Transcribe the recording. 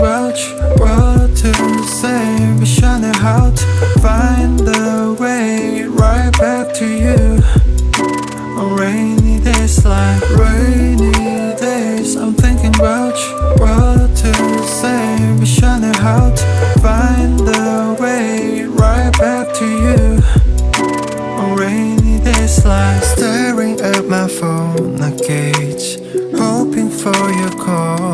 about you, what to say. Wish I knew how to find the way right back to you. On rainy days like rainy days, I'm thinking about you, what to say. Wish I knew how to find the way right back to you. On rainy days like staring at my phone, a cage, hoping for your call.